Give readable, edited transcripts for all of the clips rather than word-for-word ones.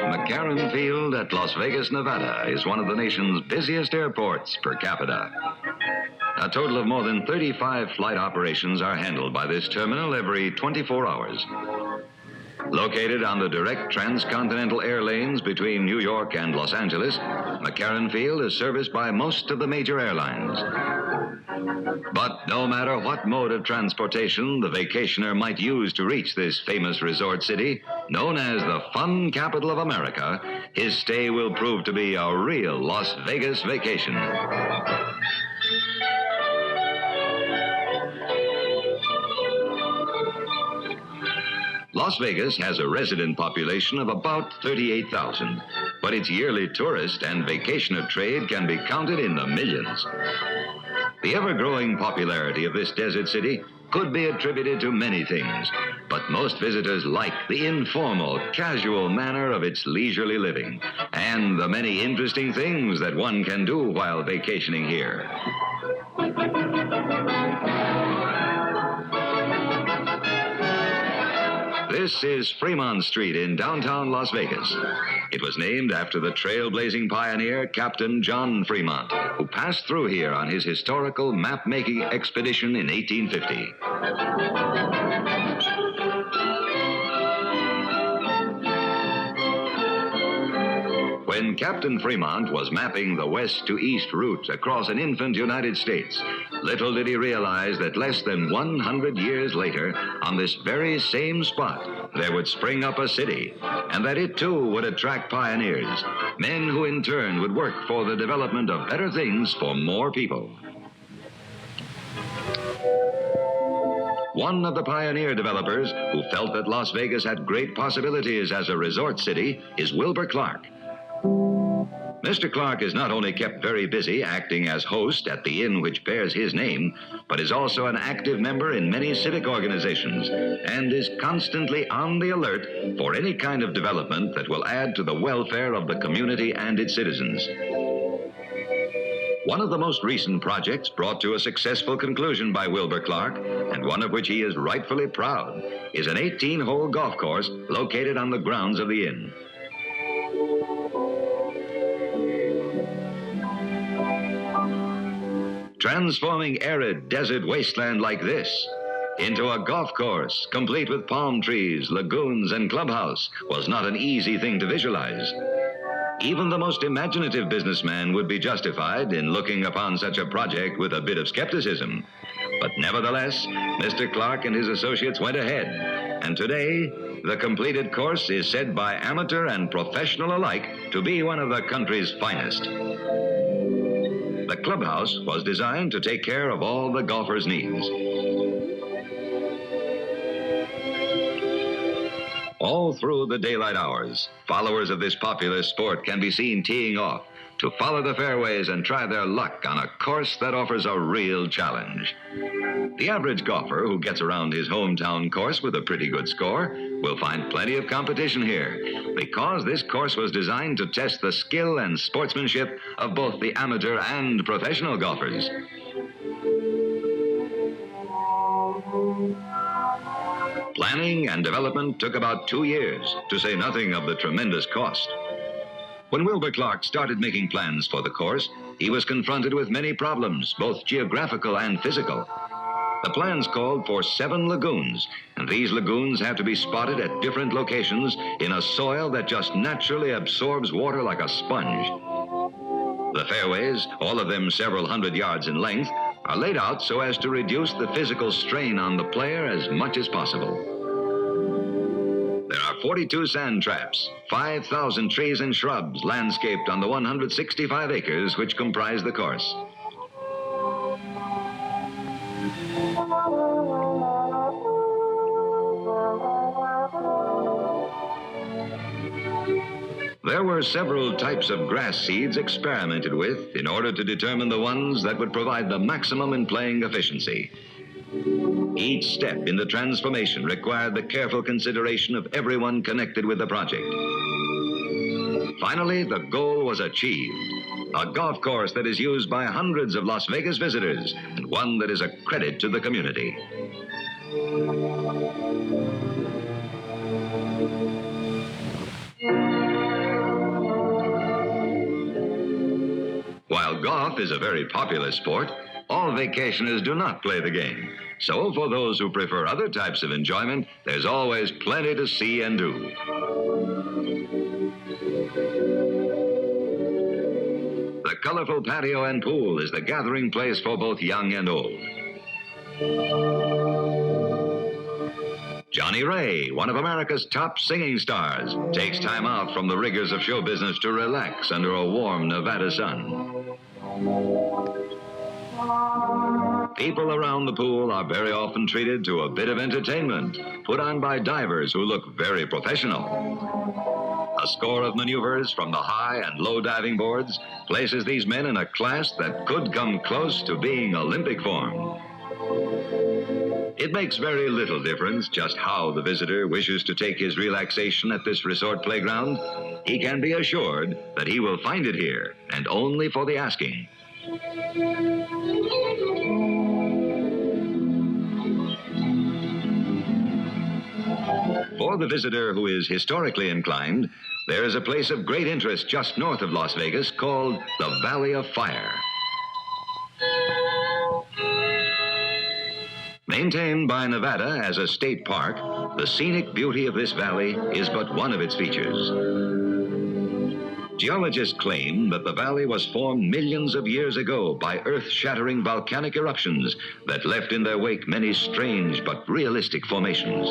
McCarran Field at Las Vegas, Nevada is one of the nation's busiest airports per capita. A total of more than 35 flight operations are handled by this terminal every 24 hours. Located on the direct transcontinental air lanes between New York and Los Angeles, McCarran Field is serviced by most of the major airlines. But no matter what mode of transportation the vacationer might use to reach this famous resort city, known as the fun capital of America, his stay will prove to be a real Las Vegas vacation. Las Vegas has a resident population of about 38,000, but its yearly tourist and vacationer trade can be counted in the millions. The ever-growing popularity of this desert city could be attributed to many things, but most visitors like the informal, casual manner of its leisurely living and the many interesting things that one can do while vacationing here. This is Fremont Street in downtown Las Vegas. It was named after the trailblazing pioneer, Captain John Fremont, who passed through here on his historical map-making expedition in 1850. When Captain Fremont was mapping the west to east route across an infant United States, little did he realize that less than 100 years later, on this very same spot, there would spring up a city, and that it too would attract pioneers, men who in turn would work for the development of better things for more people. One of the pioneer developers who felt that Las Vegas had great possibilities as a resort city is Wilbur Clark. Mr. Clark is not only kept very busy acting as host at the inn which bears his name, but is also an active member in many civic organizations and is constantly on the alert for any kind of development that will add to the welfare of the community and its citizens. One of the most recent projects brought to a successful conclusion by Wilbur Clark, and one of which he is rightfully proud, is an 18-hole golf course located on the grounds of the inn. Transforming arid desert wasteland like this into a golf course complete with palm trees, lagoons, and clubhouse was not an easy thing to visualize. Even the most imaginative businessman would be justified in looking upon such a project with a bit of skepticism. But nevertheless, Mr. Clark and his associates went ahead, and today, the completed course is said by amateur and professional alike to be one of the country's finest. The clubhouse was designed to take care of all the golfers' needs. All through the daylight hours, followers of this popular sport can be seen teeing off to follow the fairways and try their luck on a course that offers a real challenge. The average golfer who gets around his hometown course with a pretty good score will find plenty of competition here, because this course was designed to test the skill and sportsmanship of both the amateur and professional golfers. Planning and development took about 2 years, to say nothing of the tremendous cost. When Wilbur Clark started making plans for the course, he was confronted with many problems, both geographical and physical. The plans called for 7 lagoons, and these lagoons have to be spotted at different locations in a soil that just naturally absorbs water like a sponge. The fairways, all of them several hundred yards in length, are laid out so as to reduce the physical strain on the player as much as possible. There are 42 sand traps, 5,000 trees and shrubs landscaped on the 165 acres which comprise the course. There were several types of grass seeds experimented with in order to determine the ones that would provide the maximum in playing efficiency. Each step in the transformation required the careful consideration of everyone connected with the project. Finally, the goal was achieved. A golf course that is used by hundreds of Las Vegas visitors, and one that is a credit to the community. While golf is a very popular sport, all vacationers do not play the game. So for those who prefer other types of enjoyment, there's always plenty to see and do. The colorful patio and pool is the gathering place for both young and old. Johnny Ray, one of America's top singing stars, takes time out from the rigors of show business to relax under a warm Nevada sun. People around the pool are very often treated to a bit of entertainment, put on by divers who look very professional. A score of maneuvers from the high and low diving boards places these men in a class that could come close to being Olympic form. It makes very little difference just how the visitor wishes to take his relaxation at this resort playground. He can be assured that he will find it here, and only for the asking. For the visitor who is historically inclined, there is a place of great interest just north of Las Vegas called the Valley of Fire. Maintained by Nevada as a state park, the scenic beauty of this valley is but one of its features. Geologists claim that the valley was formed millions of years ago by earth-shattering volcanic eruptions that left in their wake many strange but realistic formations.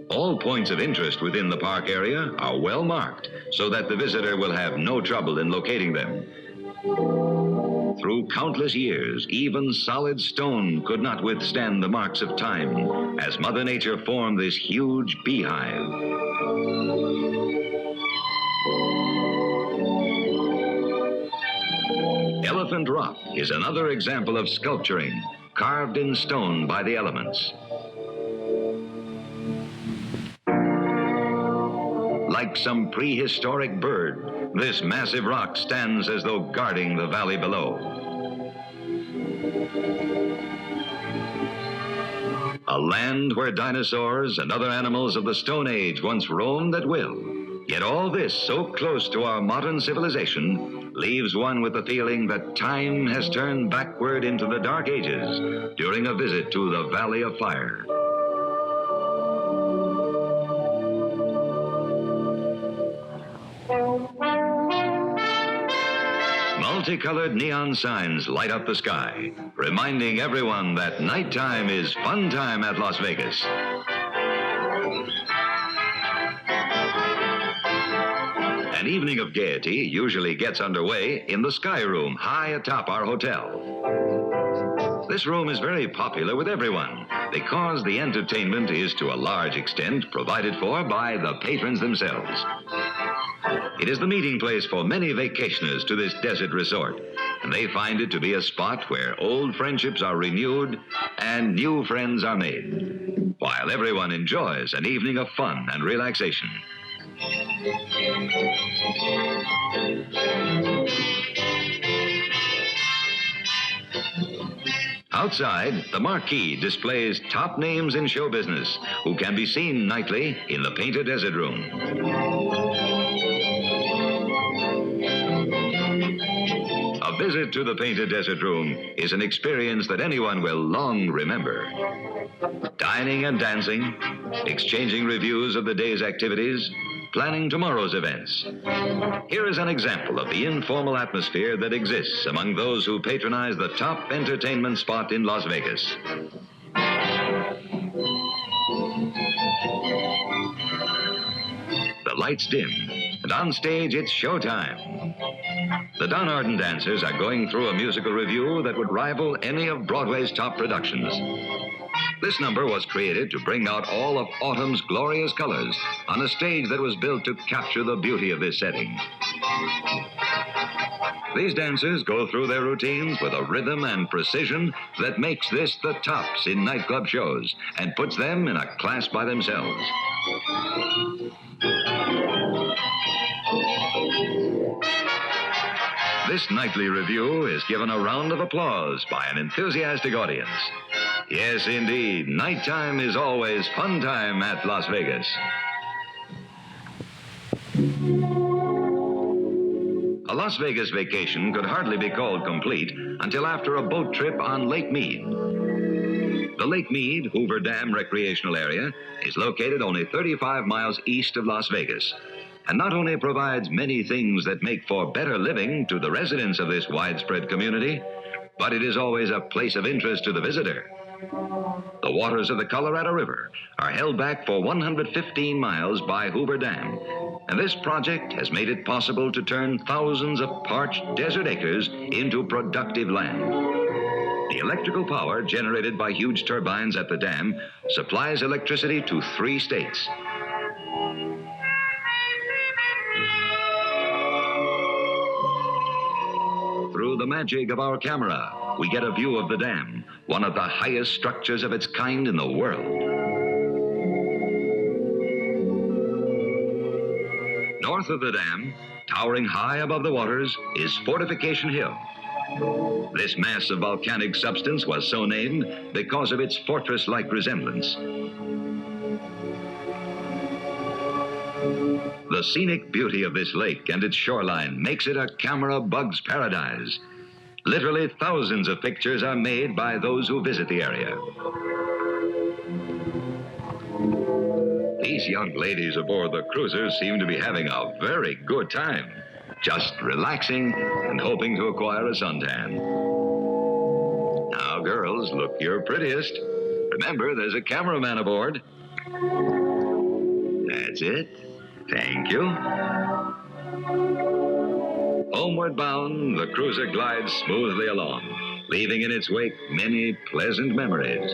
All points of interest within the park area are well marked so that the visitor will have no trouble in locating them. Through countless years, even solid stone could not withstand the marks of time as Mother Nature formed this huge beehive. Elephant Rock is another example of sculpturing, carved in stone by the elements. Like some prehistoric bird, this massive rock stands as though guarding the valley below. A land where dinosaurs and other animals of the Stone Age once roamed at will. Yet all this so close to our modern civilization leaves one with the feeling that time has turned backward into the Dark Ages during a visit to the Valley of Fire. Multicolored neon signs light up the sky, reminding everyone that nighttime is fun time at Las Vegas. An evening of gaiety usually gets underway in the Sky Room high atop our hotel. This room is very popular with everyone because the entertainment is to a large extent provided for by the patrons themselves. It is the meeting place for many vacationers to this desert resort, and they find it to be a spot where old friendships are renewed and new friends are made, while everyone enjoys an evening of fun and relaxation. Outside, the marquee displays top names in show business who can be seen nightly in the Painted Desert Room. A visit to the Painted Desert Room is an experience that anyone will long remember. Dining and dancing, exchanging reviews of the day's activities, planning tomorrow's events. Here is an example of the informal atmosphere that exists among those who patronize the top entertainment spot in Las Vegas. The lights dim, and on stage it's showtime. The Don Arden dancers are going through a musical review that would rival any of Broadway's top productions. This number was created to bring out all of autumn's glorious colors on a stage that was built to capture the beauty of this setting. These dancers go through their routines with a rhythm and precision that makes this the tops in nightclub shows and puts them in a class by themselves. This nightly review is given a round of applause by an enthusiastic audience. Yes, indeed, nighttime is always fun time at Las Vegas. A Las Vegas vacation could hardly be called complete until after a boat trip on Lake Mead. The Lake Mead Hoover Dam recreational area is located only 35 miles east of Las Vegas, and not only provides many things that make for better living to the residents of this widespread community, but it is always a place of interest to the visitor. The waters of the Colorado River are held back for 115 miles by Hoover Dam, and this project has made it possible to turn thousands of parched desert acres into productive land. The electrical power generated by huge turbines at the dam supplies electricity to 3 states. Through the magic of our camera, we get a view of the dam, one of the highest structures of its kind in the world. North of the dam, towering high above the waters, is Fortification Hill. This mass of volcanic substance was so named because of its fortress-like resemblance. The scenic beauty of this lake and its shoreline makes it a camera bug's paradise. Literally thousands of pictures are made by those who visit the area. These young ladies aboard the cruiser seem to be having a very good time, just relaxing and hoping to acquire a suntan. Now, girls, look your prettiest. Remember, there's a cameraman aboard. That's it. Thank you. Homeward bound, the cruiser glides smoothly along, leaving in its wake many pleasant memories.